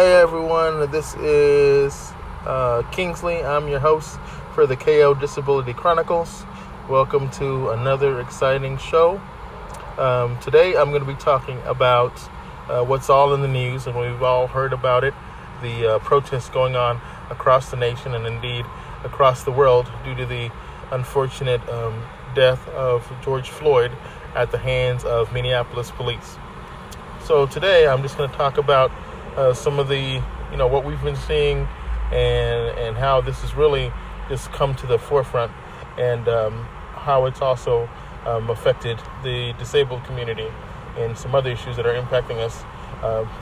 Hey everyone, this is Kingsley. I'm your host for the KO Disability Chronicles. Welcome to another exciting show. Today I'm going to be talking about what's all in the news, and we've all heard about it, the protests going on across the nation and indeed across the world due to the unfortunate death of George Floyd at the hands of Minneapolis police. So today I'm just going to talk about some of the, what we've been seeing and how this has really just come to the forefront, and how it's also affected the disabled community and some other issues that are impacting us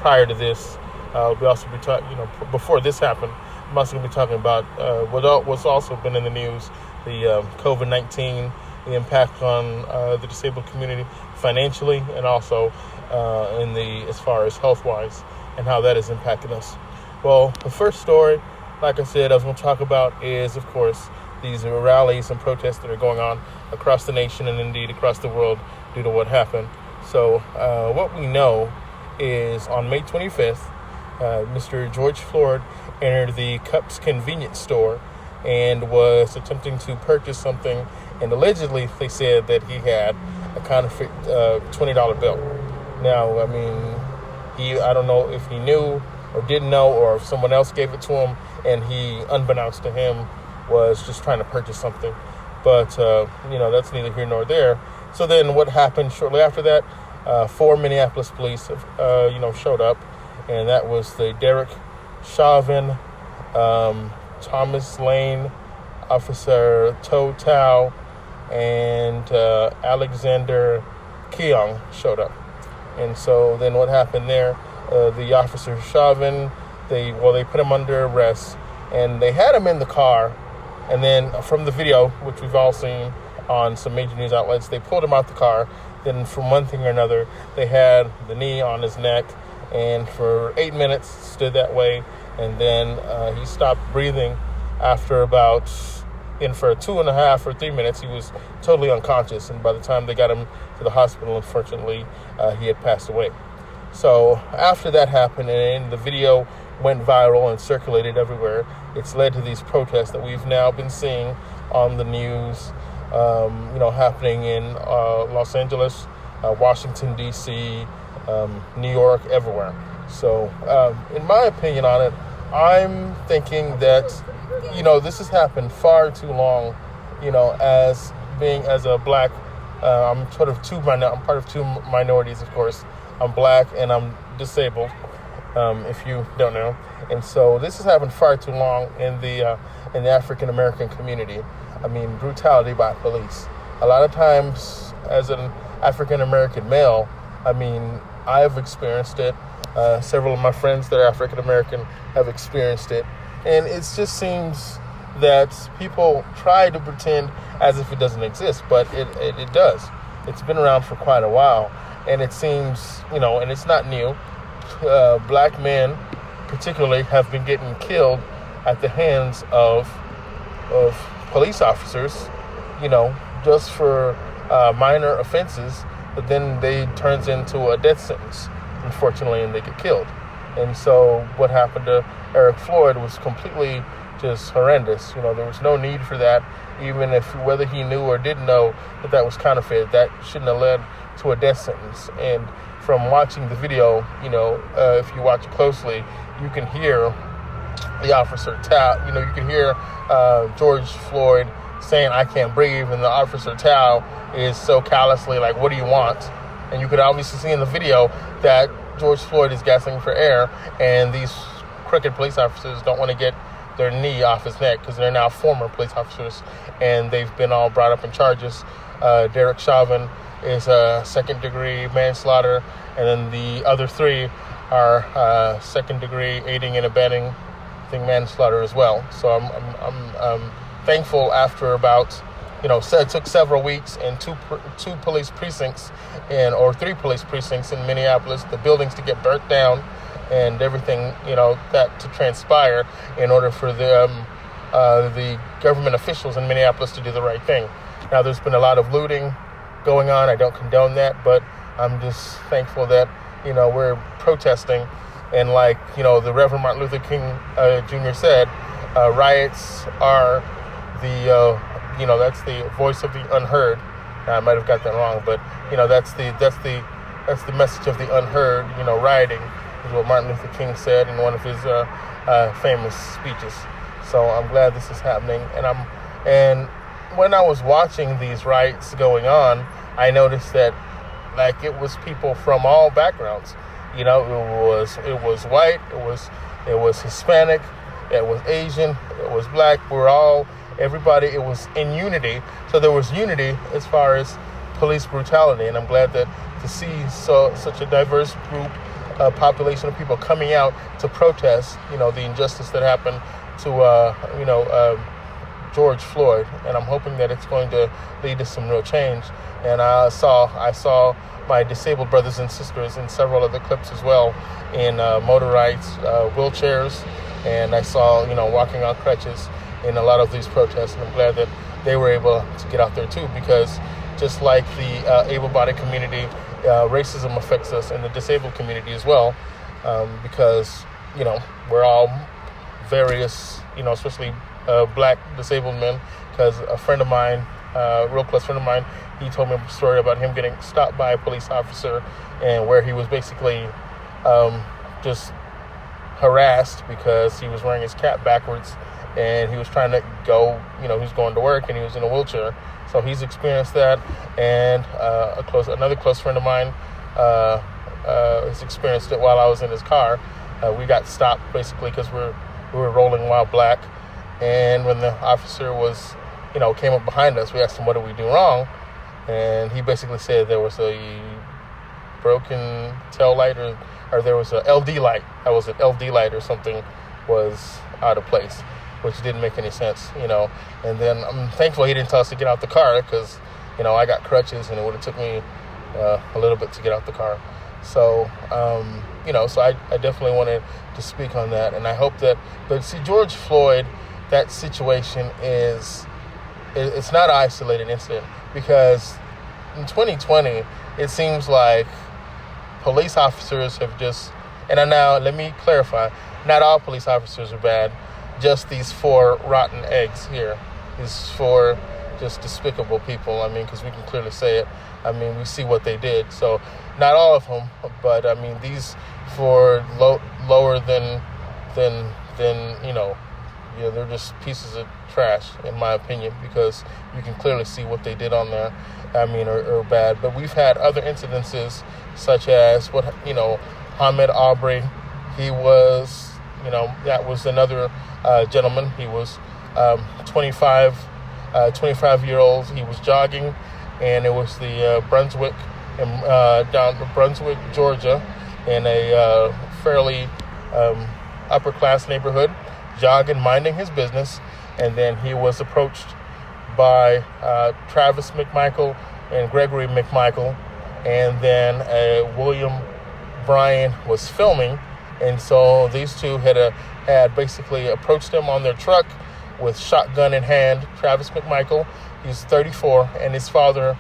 prior to this. We'll also be talking, before this happened, I'm also going to be talking about what's also been in the news, the COVID-19, the impact on the disabled community financially, and also as far as health-wise, and how that is impacting us. Well, the first story, like I said, I was going to talk about is, of course, these rallies and protests that are going on across the nation and indeed across the world due to what happened. So what we know is on May 25th, Mr. George Floyd entered the Cups convenience store and was attempting to purchase something, and allegedly they said that he had a counterfeit $20 bill. Now, I don't know if he knew or didn't know, or if someone else gave it to him and he, unbeknownst to him, was just trying to purchase something. But, that's neither here nor there. So then what happened shortly after that, 4 Minneapolis police, showed up, and that was the Derek Chauvin, Thomas Lane, Officer To Tao, and Alexander Keong showed up. And so then what happened there, the Officer Chauvin, they put him under arrest, and they had him in the car. And then from the video, which we've all seen on some major news outlets, they pulled him out the car. Then from one thing or another, they had the knee on his neck, and for 8 minutes stood that way. And then he stopped breathing after for 2.5 or 3 minutes, he was totally unconscious. And by the time they got him to the hospital, unfortunately, he had passed away. So after that happened and the video went viral and circulated everywhere, it's led to these protests that we've now been seeing on the news, happening in Los Angeles, Washington, D.C., New York, everywhere. So in my opinion on it, I'm thinking that, this has happened far too long, as a black, I'm part of two minorities, of course. I'm black and I'm disabled, if you don't know. And so this has happened far too long in the African American community. Brutality by police. A lot of times, as an African American male, I've experienced it. Several of my friends that are African American have experienced it. And it just seems that people try to pretend as if it doesn't exist, but it does. It's been around for quite a while. And it seems, and it's not new. Black men particularly have been getting killed at the hands of police officers, just for minor offenses, but then they turns into a death sentence, unfortunately, and they get killed. And so what happened to Eric Floyd was completely just horrendous. There was no need for that, even whether he knew or didn't know that was counterfeit, that shouldn't have led to a death sentence. And from watching the video, if you watch it closely, you can hear the officer tap, you can hear George Floyd saying, "I can't breathe," and the officer Tao is so callously like, "What do you want?" And you could obviously see in the video that George Floyd is gasping for air, and these crooked police officers don't want to get their knee off his neck because they're now former police officers, and they've been all brought up in charges. Derek Chauvin is second-degree manslaughter, and then the other 3 are second-degree aiding and abetting manslaughter as well. So I'm thankful after about, it took several weeks and two police precincts or 3 police precincts in Minneapolis, the buildings to get burnt down and everything, that to transpire in order for the government officials in Minneapolis to do the right thing. Now, there's been a lot of looting going on. I don't condone that, but I'm just thankful that, we're protesting And like, the Reverend Martin Luther King Jr. said, riots are that's the voice of the unheard. Now, I might have got that wrong, but that's the message of the unheard. Rioting is what Martin Luther King said in one of his famous speeches. So I'm glad this is happening. And when I was watching these riots going on, I noticed that like it was people from all backgrounds. It was white, it was Hispanic, it was Asian, it was black. Everybody, it was in unity. So there was unity as far as police brutality, and I'm glad that to see such a diverse group, population of people coming out to protest, the injustice that happened to, George Floyd, and I'm hoping that it's going to lead to some real change. And I saw my disabled brothers and sisters in several other clips as well, in motorized wheelchairs, and I saw walking on crutches in a lot of these protests, and I'm glad that they were able to get out there too, because just like the able-bodied community, racism affects us in the disabled community as well, because we're all various, especially black disabled men, because a friend of mine, a real close friend of mine, he told me a story about him getting stopped by a police officer, and where he was basically just harassed because he was wearing his cap backwards, and he was trying to go, he was going to work, and he was in a wheelchair. So he's experienced that, and another close friend of mine has experienced it while I was in his car. We got stopped basically because we were rolling while black, and when the officer came up behind us, we asked him, what did we do wrong? And he basically said there was a broken tail light, or there was a LD light. That was an LD light or something was out of place, which didn't make any sense, And then I'm thankful he didn't tell us to get out the car, because, I got crutches, and it would have took me a little bit to get out the car. So, so I definitely wanted to speak on that, and I hope that. But see, George Floyd, that situation it's not an isolated incident, because in 2020, it seems like police officers have and now let me clarify, not all police officers are bad, just these 4 rotten eggs here, these 4 just despicable people, because we can clearly say it, we see what they did, so not all of them, but these 4 lower than they're just pieces of trash, in my opinion, because you can clearly see what they did on there, are bad. But we've had other incidences, such as Ahmaud Arbery. He was, that was another gentleman. He was 25-year-old. He was jogging, and it was the Brunswick, down to Brunswick, Georgia, in a fairly upper-class neighborhood, jogging, minding his business, and then he was approached by Travis McMichael and Gregory McMichael, and then William Bryan was filming, and so these two had basically approached him on their truck with shotgun in hand. Travis McMichael, he's 34, and his father,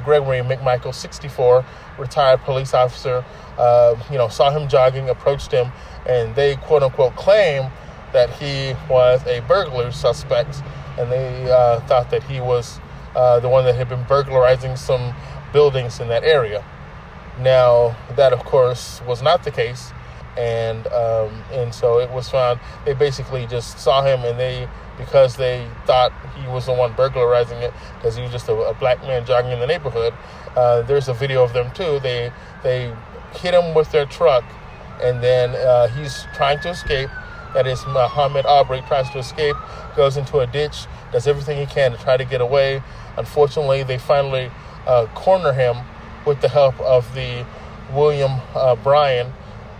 Gregory McMichael, 64, retired police officer, saw him jogging, approached him, and they quote-unquote claim that he was a burglar suspect, and they thought that he was the one that had been burglarizing some buildings in that area. Now, that, of course, was not the case, and so it was found, they basically just saw him, and because they thought he was the one burglarizing it, because he was just a black man jogging in the neighborhood. There's a video of them, too. They hit him with their truck, and then he's trying to escape. That is, Ahmaud Arbery tries to escape, goes into a ditch, does everything he can to try to get away. Unfortunately, they finally corner him with the help of the William Bryan,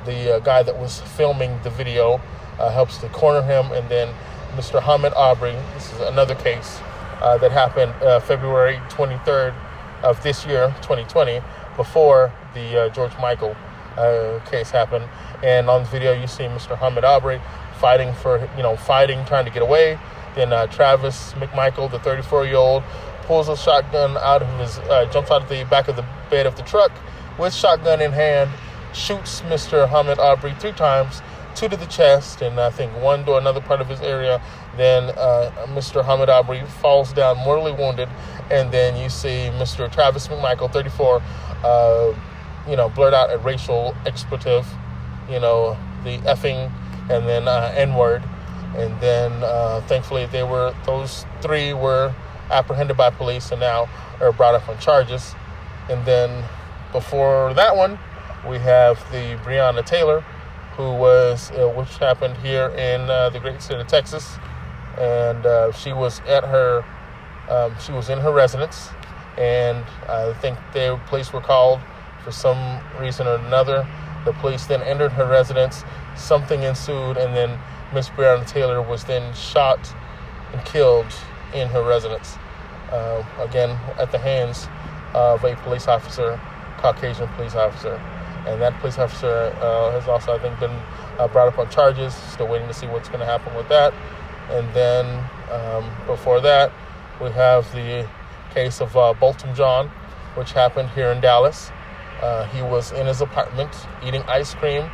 the guy that was filming the video, helps to corner him. And then Mr. Ahmaud Arbery, this is another case that happened February 23rd of this year, 2020, before the George Michael case happened. And on the video, you see Mr. Ahmaud Arbery fighting, trying to get away. Then Travis McMichael, the 34-year-old, pulls a shotgun out of jumps out of the back of the bed of the truck with shotgun in hand, shoots Mr. Ahmaud Arbery 3 times, 2 to the chest, and I think 1 to another part of his area. Then Mr. Ahmaud Arbery falls down mortally wounded, and then you see Mr. Travis McMichael, 34, blurt out a racial expletive, the effing, and then N-word. And then thankfully those 3 were apprehended by police and now are brought up on charges. And then before that one, we have the Breonna Taylor, which happened here in the great state of Texas. And she was in her residence, and I think the police were called for some reason or another. The police then entered her residence, something ensued, and then Miss Breonna Taylor was then shot and killed in her residence, again at the hands of a police officer, Caucasian police officer. And that police officer has also, I think, been brought up on charges. Still waiting to see what's going to happen with that. And then before that, we have the case of Bolton John, which happened here in Dallas. He was in his apartment eating ice cream,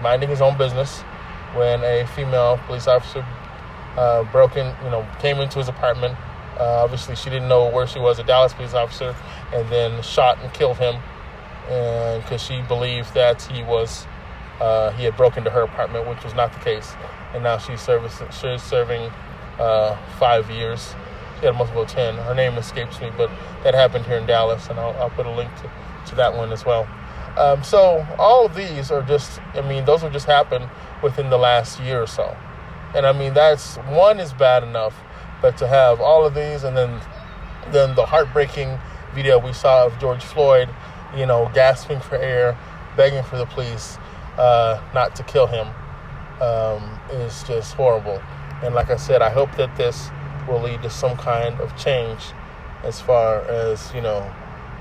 minding his own business, when a female police officer came into his apartment. Obviously, she didn't know where she was, a Dallas police officer, and then shot and killed him, and because she believed that he had broken into her apartment, which was not the case. And now she's serving 5 years. She had multiple 10. Her name escapes me, but that happened here in Dallas, and I'll put a link to that one as well. So all of these are those have just happened within the last year or so. And that's one is bad enough, but to have all of these, and then the heartbreaking video we saw of George Floyd, gasping for air, begging for the police not to kill him, is just horrible. And like I said, I hope that this will lead to some kind of change as far as,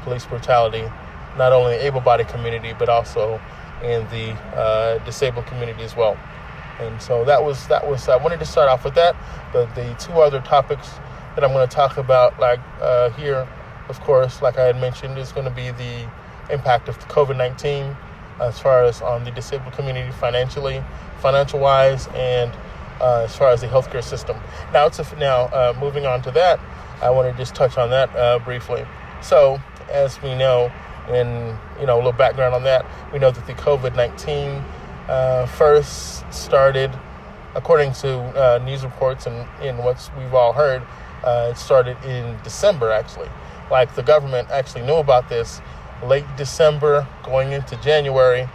police brutality, not only in the able-bodied community, but also in the disabled community as well. And so that was I wanted to start off with that, but the 2 other topics that I'm going to talk about, here, of course, like I had mentioned, is going to be the impact of the COVID-19 as far as on the disabled community financial-wise, and as far as the healthcare system. Now, moving on to that, I want to just touch on that briefly. So, as we know, and a little background on that, we know that the COVID-19 first started, according to news reports and what we've all heard, it started in December, actually. Like, the government actually knew about this late December going into January,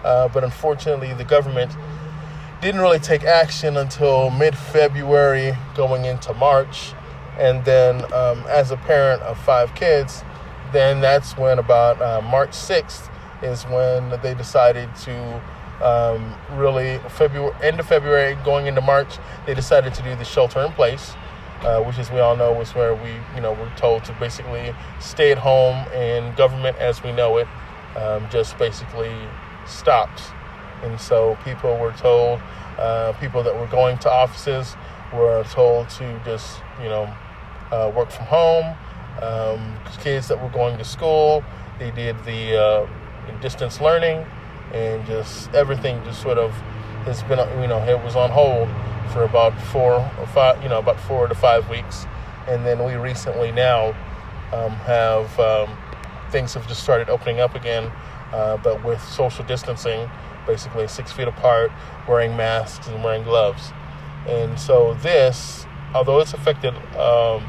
but unfortunately the government didn't really take action until mid-February going into March. And then as a parent of 5 kids, then that's when about March 6th is when they decided to end of February going into March, they decided to do the shelter in place, which, as we all know, was where we're told to basically stay at home, and government as we know it just basically stopped. And so people were told, people that were going to offices were told to just, work from home. Kids that were going to school, they did the distance learning, and just everything just sort of has been, it was on hold for about 4 to 5 weeks. And then we recently now have things have just started opening up again, but with social distancing, basically 6 feet apart, wearing masks and wearing gloves. And so this, although it's affected, the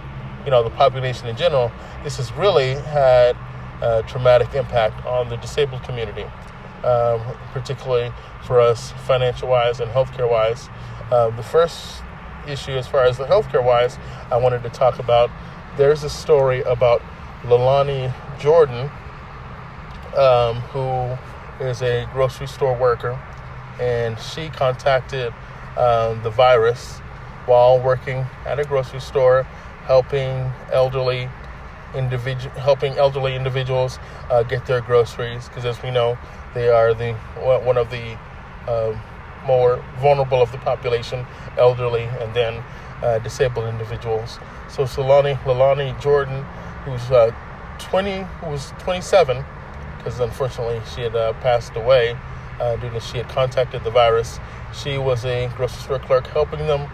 population in general, this has really had a traumatic impact on the disabled community, particularly for us financial-wise and healthcare-wise. The first issue, as far as the healthcare-wise, I wanted to talk about, there's a story about Leilani Jordan, who is a grocery store worker, and she contacted the virus while working at a grocery store, helping elderly individuals get their groceries, because as we know, they are one of the more vulnerable of the population, elderly, and then disabled individuals. So Leilani Jordan, who was 27, because unfortunately she had passed away due to she had contacted the virus. She was a grocery store clerk helping them,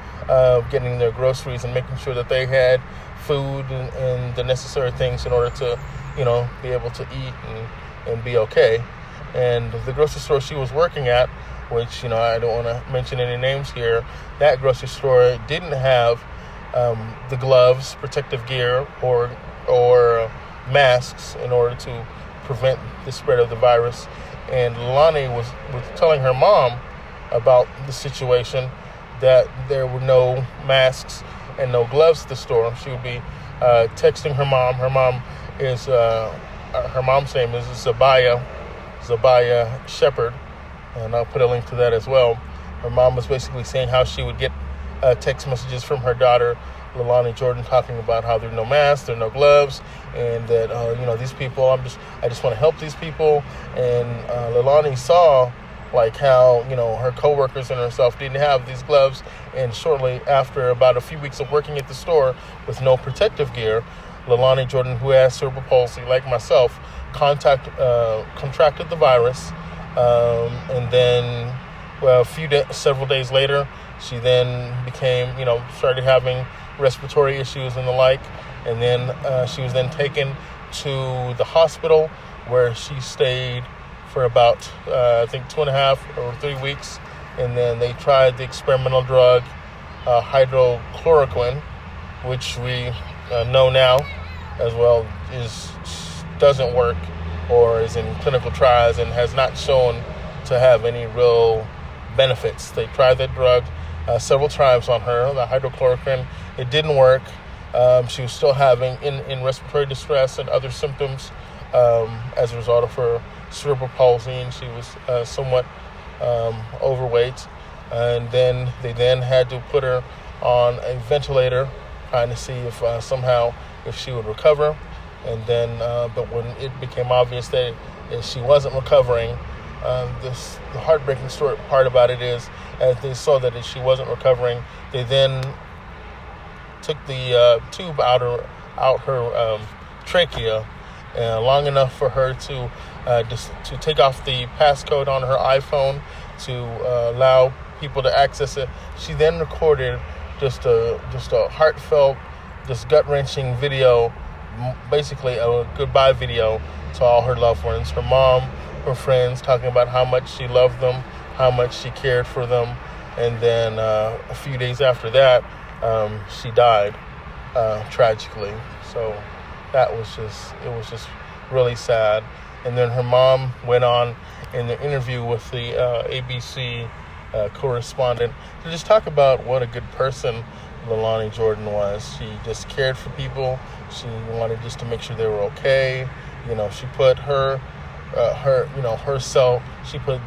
getting their groceries and making sure that they had food and the necessary things in order to, be able to eat and be okay. And the grocery store she was working at, which, I don't want to mention any names here, that grocery store didn't have the gloves, protective gear, or masks in order to prevent the spread of the virus. And Leilani was telling her mom about the situation, that there were no masks and no gloves at the store. She would be texting her mom. Her mom's name is Zabaya Shepherd, and I'll put a link to that as well. Her mom was basically saying how she would get text messages from her daughter, Leilani Jordan, talking about how there are no masks, there are no gloves, and that these people, I just want to help these people. And Leilani saw like how her coworkers and herself didn't have these gloves, and shortly after about a few weeks of working at the store with no protective gear, Leilani Jordan, who has cerebral palsy like myself, contracted the virus, and then several days later, she then became, started having respiratory issues and the like, and then she was then taken to the hospital, where she stayed for about, I think 2.5 or 3 weeks, and then they tried the experimental drug, hydrochloroquine, which we know now as well doesn't work, or is in clinical trials and has not shown to have any real benefits. They tried that drug several times on her, the hydrochloroquine. It didn't work. She was still having in respiratory distress and other symptoms as a result of her cerebral palsy, and she was somewhat overweight. And then they had to put her on a ventilator, trying to see if somehow if she would recover. And then, but when it became obvious that she wasn't recovering, the heartbreaking part about it is, as they saw that she wasn't recovering, they then took the tube out her trachea, long enough for her to take off the passcode on her iPhone to allow people to access it. She then recorded just a heartfelt, just gut-wrenching video, basically a goodbye video to all her loved ones, her mom, her friends, talking about how much she loved them, how much she cared for them. And then a few days after that, she died tragically. So it was just really sad. And then her mom went on in the interview with the ABC correspondent to just talk about what a good person Leilani Jordan was. She just cared for people. She wanted just to make sure they were okay. She put herself, she put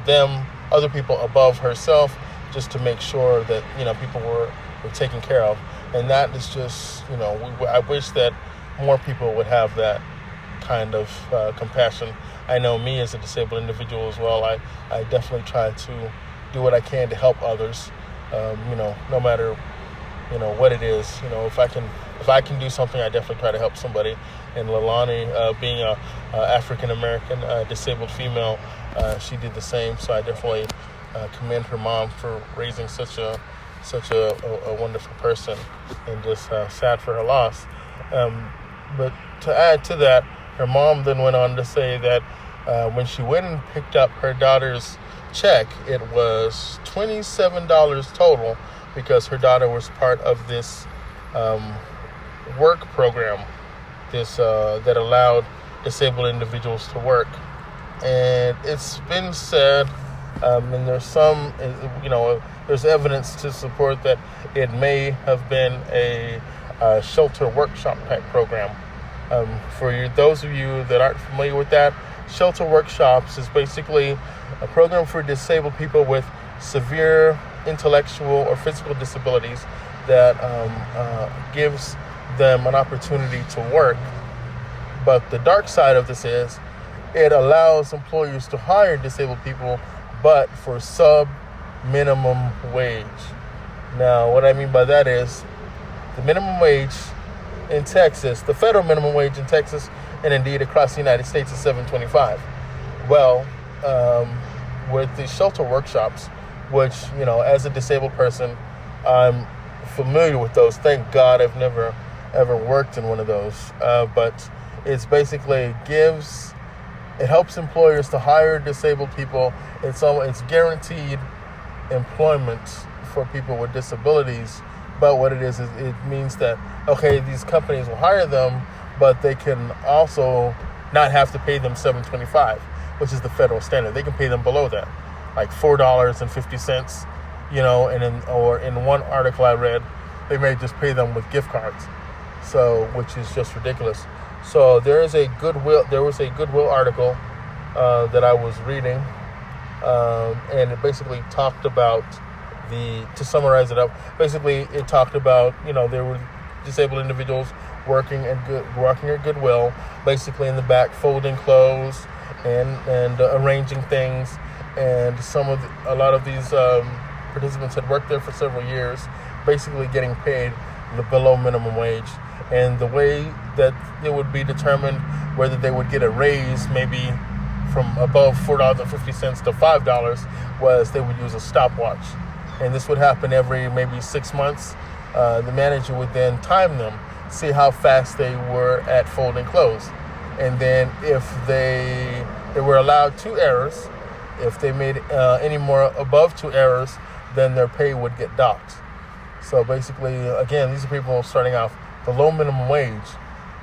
other people above herself, just to make sure that, people were taken care of. And that is just, I wish that more people would have that kind of compassion. I know me as a disabled individual as well, I definitely try to do what I can to help others, no matter, what it is. If I can do something, I definitely try to help somebody. And Leilani, being a African-American disabled female, she did the same. So I definitely commend her mom for raising such a wonderful person, and just sad for her loss. But to add to that, her mom then went on to say that when she went and picked up her daughter's check, it was $27 total, because her daughter was part of this work program, that allowed disabled individuals to work. And it's been said, and there's evidence to support that it may have been a shelter workshop type program. For those of you that aren't familiar with that, shelter workshops is basically a program for disabled people with severe intellectual or physical disabilities that gives them an opportunity to work. But the dark side of this is it allows employers to hire disabled people, but for sub-minimum wage. Now, what I mean by that is the minimum wage in Texas, the federal minimum wage in Texas, and indeed across the United States, is $7.25. Well, with the shelter workshops, which, as a disabled person, I'm familiar with those. Thank God I've never ever worked in one of those. But it's basically it helps employers to hire disabled people. It's guaranteed employment for people with disabilities. But what it is it means that, okay, these companies will hire them, but they can also not have to pay them $7.25, which is the federal standard. They can pay them below that, like $4.50, or in one article I read, they may just pay them with gift cards. So, which is just ridiculous. So there was a Goodwill article that I was reading, and it basically talked about to summarize it up, basically it talked about, there were disabled individuals working at Goodwill, basically in the back folding clothes and arranging things, and a lot of these participants had worked there for several years, basically getting paid the below minimum wage. And the way that it would be determined whether they would get a raise, maybe from above $4.50 to $5, was they would use a stopwatch. And this would happen every maybe 6 months. The manager would then time them, see how fast they were at folding clothes. And then if they were allowed 2 errors, if they made any more above 2 errors, then their pay would get docked. So basically, again, these are people starting off below minimum wage,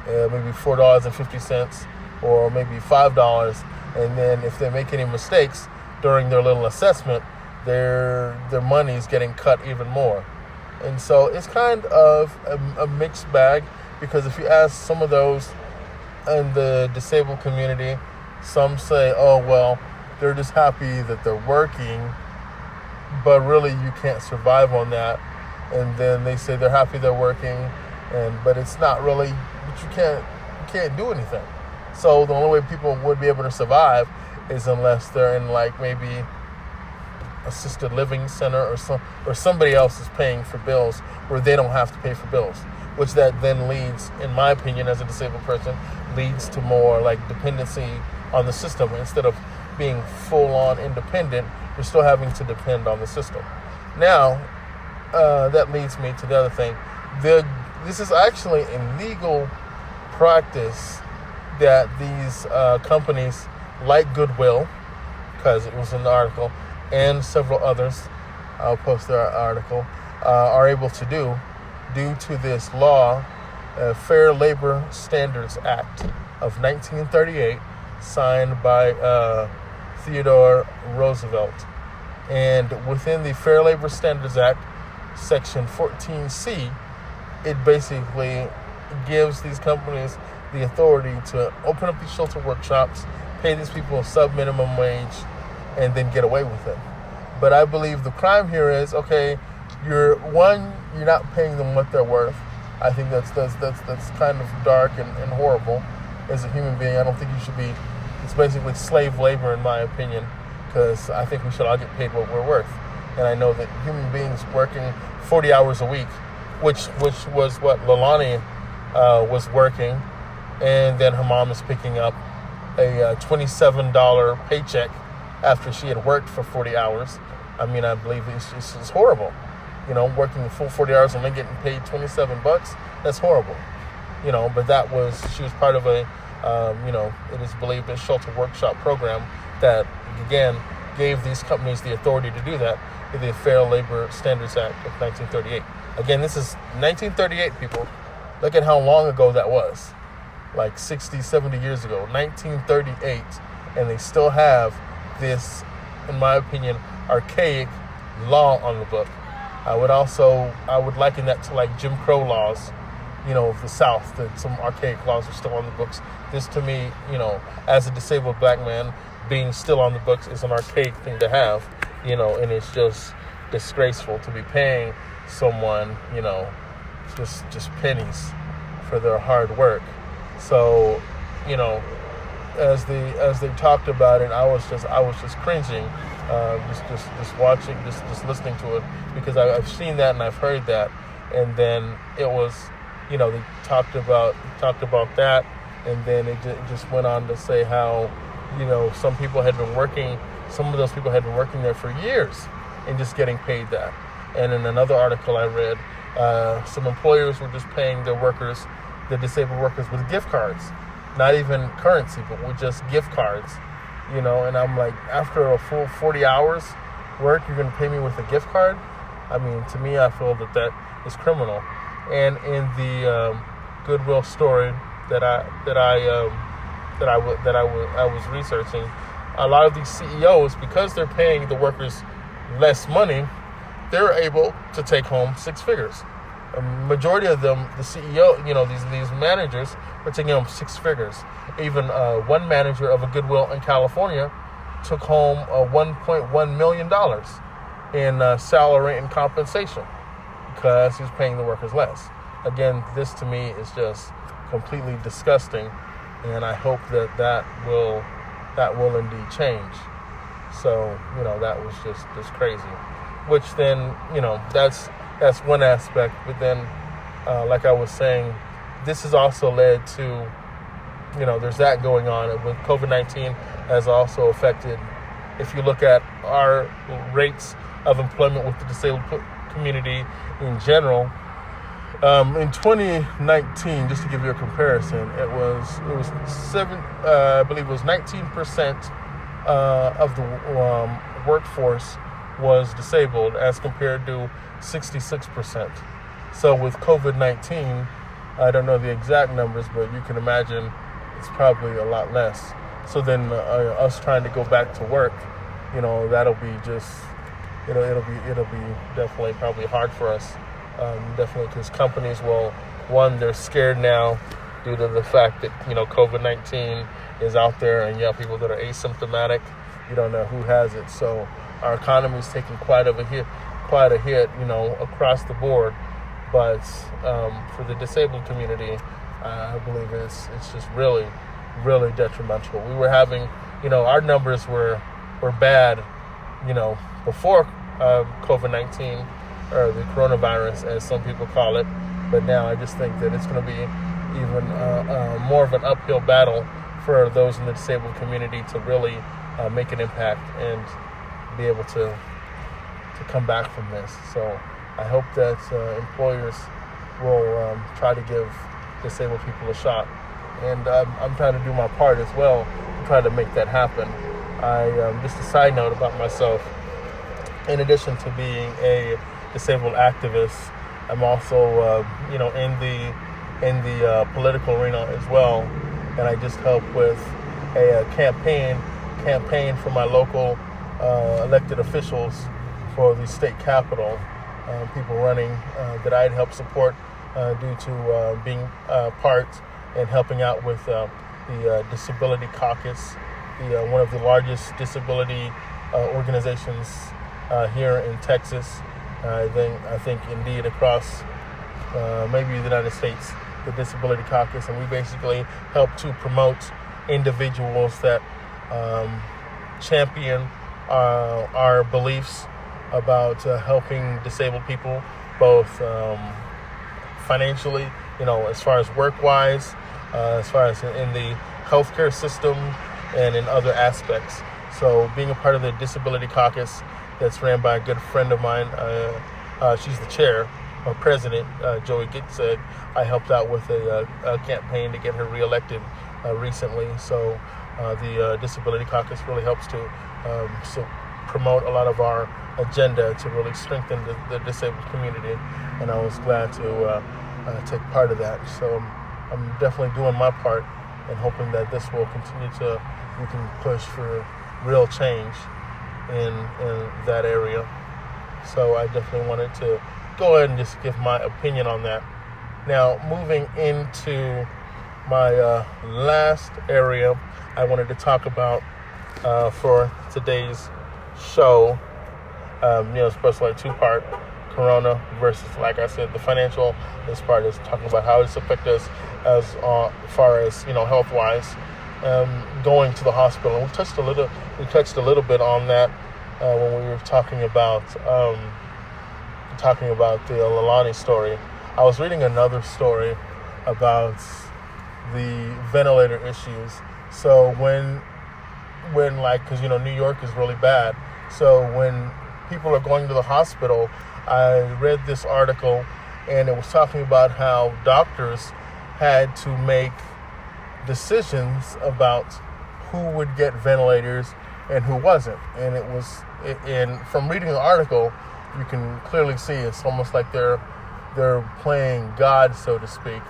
maybe $4.50 or maybe $5. And then if they make any mistakes during their little assessment, their money is getting cut even more. And so it's kind of a mixed bag, because if you ask some of those in the disabled community, some say, oh, well, they're just happy that they're working, but really you can't survive on that. And then they say they're happy they're working, but it's not really, but you can't do anything. So the only way people would be able to survive is unless they're in like maybe assisted living center or somebody else is paying for bills where they don't have to pay for bills, which that then leads, in my opinion, as a disabled person, leads to more like dependency on the system. Instead of being full-on independent, you're still having to depend on the system. Now, that leads me to the other thing. This is actually a legal practice that these companies like Goodwill, because it was in the article, and several others, I'll post their article, are able to do due to this law, Fair Labor Standards Act of 1938, signed by Theodore Roosevelt. And within the Fair Labor Standards Act, Section 14C, it basically gives these companies the authority to open up these shelter workshops, pay these people a sub-minimum wage, and then get away with it. But I believe the crime here is, okay, you're not paying them what they're worth. I think that's kind of dark and horrible. As a human being, I don't think you should be. It's basically slave labor, in my opinion, because I think we should all get paid what we're worth. And I know that human beings working 40 hours a week, which was what Leilani was working, and then her mom is picking up a $27 paycheck after she had worked for 40 hours. I mean, I believe it's horrible. Working the full 40 hours and then getting paid $27, that's horrible. But she was part of a, it is believed a shelter workshop program that, again, gave these companies the authority to do that with the Fair Labor Standards Act of 1938. Again, this is 1938, people. Look at how long ago that was. Like 60, 70 years ago, 1938. And they still have this, in my opinion, archaic law on the book. I would liken that to like Jim Crow laws, of the South, that some archaic laws are still on the books. This to me, as a disabled black man, being still on the books is an archaic thing to have, and it's just disgraceful to be paying someone, just pennies for their hard work. So, as they talked about it, I was just cringing, just watching, just listening to it, because I've seen that and I've heard that, and then it was, they talked about that, and then it just went on to say how, some of those people had been working there for years and just getting paid that. And in another article I read, some employers were just paying the disabled workers with gift cards, not even currency, but with just gift cards, and I'm like, after a full 40 hours work, you're going to pay me with a gift card? I mean, to me, I feel that is criminal. And in the Goodwill story that I was researching, a lot of these CEOs, because they're paying the workers less money, they're able to take home six figures. A majority of them, the CEO, these managers, are taking home six figures. Even one manager of a Goodwill in California took home $1.1 million in salary and compensation because he's paying the workers less. Again, this to me is just completely disgusting, and I hope that will indeed change. So, that was just crazy. Which then, that's one aspect. But then, like I was saying, this has also led to, there's that going on. With COVID-19 has also affected, if you look at our rates of employment with the disabled community in general, in 2019, just to give you a comparison, it was 19% of the workforce was disabled as compared to 66%. So with COVID-19, I don't know the exact numbers, but you can imagine it's probably a lot less. So then us trying to go back to work, that'll be just, it'll be definitely probably hard for us. Definitely because companies they're scared now due to the fact that, COVID-19 is out there, and you have people that are asymptomatic. You don't know who has it. So our economy is taking quite a hit, across the board. But for the disabled community, I believe it's just really, really detrimental. We were having, our numbers were bad, before COVID-19, or the coronavirus, as some people call it. But now I just think that it's going to be even more of an uphill battle for those in the disabled community to really make an impact and be able to come back from this. So I hope that employers will try to give disabled people a shot. And I'm trying to do my part as well to try to make that happen. Just a side note about myself, in addition to being a disabled activist, I'm also, in the political arena as well, and I just help with a campaign for my local elected officials for the state capitol. People running that I'd help support due to being part and helping out with the Disability Caucus, one of the largest disability organizations here in Texas. I think indeed across maybe the United States, the Disability Caucus, and we basically help to promote individuals that champion our beliefs about helping disabled people, both financially, as far as work-wise, as far as in the healthcare system, and in other aspects. So being a part of the Disability Caucus that's ran by a good friend of mine, she's the chair, or president, Joey Gitzeg. I helped out with a campaign to get her reelected recently. So the Disability Caucus really helps to promote a lot of our agenda to really strengthen the disabled community, and I was glad to take part of that. So I'm definitely doing my part and hoping that this will continue we can push for real change in that area. So I definitely wanted to go ahead and just give my opinion on that. Now, moving into my last area I wanted to talk about for today's show, especially two-part, Corona versus, like I said, the financial. This part is talking about how it's affected us as far as, health-wise, going to the hospital. And we touched a little bit on that when we were talking about the Leilani story. I was reading another story about the ventilator issues. So when when, like, because New York is really bad. So when people are going to the hospital, I read this article, and it was talking about how doctors had to make decisions about who would get ventilators and who wasn't. And and from reading the article, you can clearly see it's almost like they're playing God, so to speak.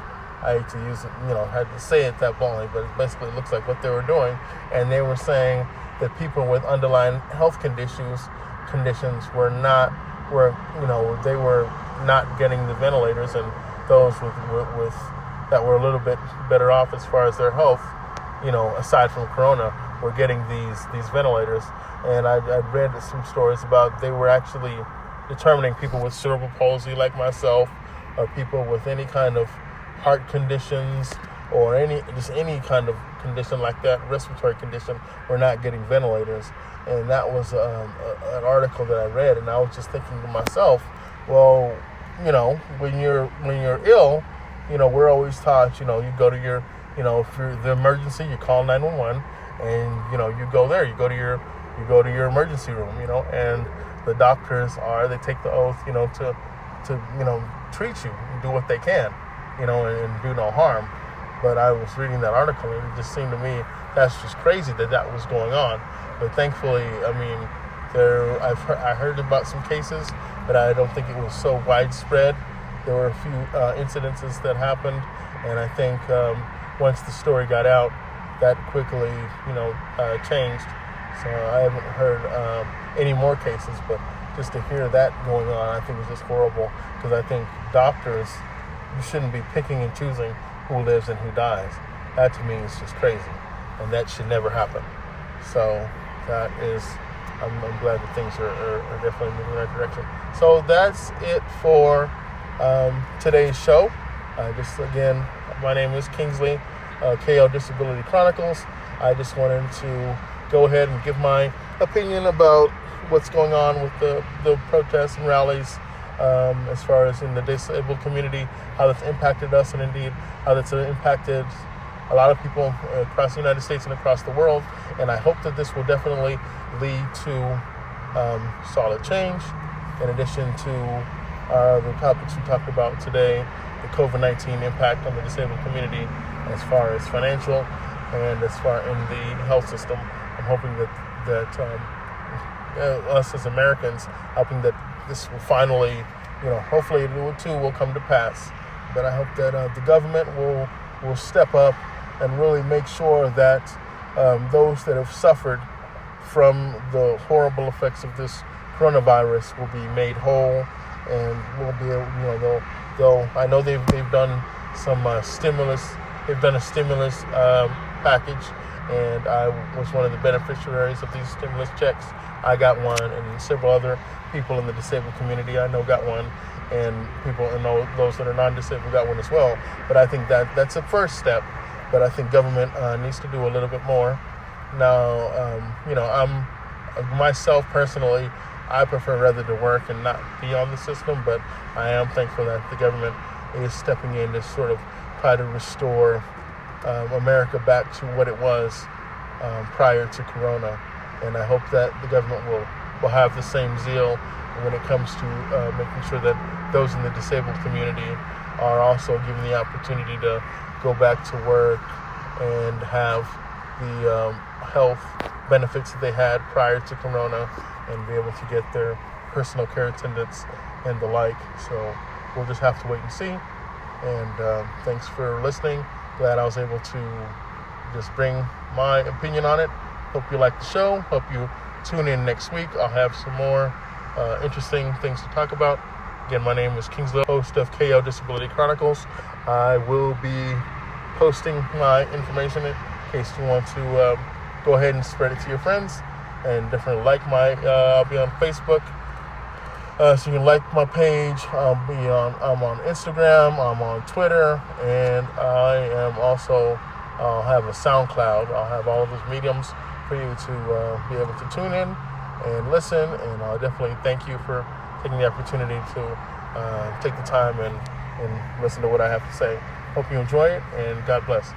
I hate to use it, had to say it that bluntly, but it basically looks like what they were doing. And they were saying that people with underlying health conditions they were not getting the ventilators, and those with that were a little bit better off as far as their health, aside from corona, were getting these ventilators. And I read some stories about they were actually determining people with cerebral palsy like myself, or people with any kind of heart conditions, or any kind of condition like that, respiratory condition, were not getting ventilators. And that was an article that I read, and I was just thinking to myself, well, when you're ill, we're always taught, you go to your, if you're the emergency, you call 911, and you go there, you go to your emergency room, and the doctors they take the oath, to treat you and do what they can, and do no harm. But I was reading that article, and it just seemed to me that's just crazy that was going on. But thankfully, I heard about some cases, but I don't think it was so widespread. There were a few incidences that happened, and I think once the story got out, that quickly, changed. So I haven't heard any more cases, but just to hear that going on, I think is just horrible, because I think doctors, you shouldn't be picking and choosing who lives and who dies. That to me is just crazy, and that should never happen. So that is, I'm glad that things are definitely moving in the right direction. So that's it for today's show. Again, my name is Kingsley, KO Disability Chronicles. I just wanted to go ahead and give my opinion about what's going on with the protests and rallies, as far as in the disabled community, how that's impacted us, and indeed how that's impacted a lot of people across the United States and across the world. And I hope that this will definitely lead to solid change, in addition to the topics we talked about today, the COVID-19 impact on the disabled community as far as financial and as far in the health system. I'm hoping that us as Americans, hoping that this will finally, hopefully it too will come to pass. But I hope that the government will step up and really make sure that those that have suffered from the horrible effects of this coronavirus will be made whole, and will be able, they'll I know they've done some stimulus. They've done a stimulus package, and I was one of the beneficiaries of these stimulus checks. I got one, and several other people in the disabled community I know got one, and people those that are non-disabled got one as well. But I think that's a first step. But I think government needs to do a little bit more. Now, I'm myself personally, I prefer rather to work and not be on the system, but I am thankful that the government is stepping in to sort of try to restore America back to what it was prior to Corona. And I hope that the government will have the same zeal when it comes to making sure that those in the disabled community are also given the opportunity to go back to work and have the health benefits that they had prior to Corona, and be able to get their personal care attendants and the like. So we'll just have to wait and see. And thanks for listening. Glad I was able to just bring my opinion on it. Hope you like the show. Hope you tune in next week. I'll have some more interesting things to talk about. Again, my name is Kingsley, host of KO Disability Chronicles. I will be posting my information in case you want to go ahead and spread it to your friends, and definitely I'll be on Facebook, so you can like my page. I'm on Instagram, I'm on Twitter, and I'll have a SoundCloud. I'll have all of those mediums for you to be able to tune in and listen, and I'll definitely thank you for taking the opportunity to take the time and listen to what I have to say. Hope you enjoy it, and God bless.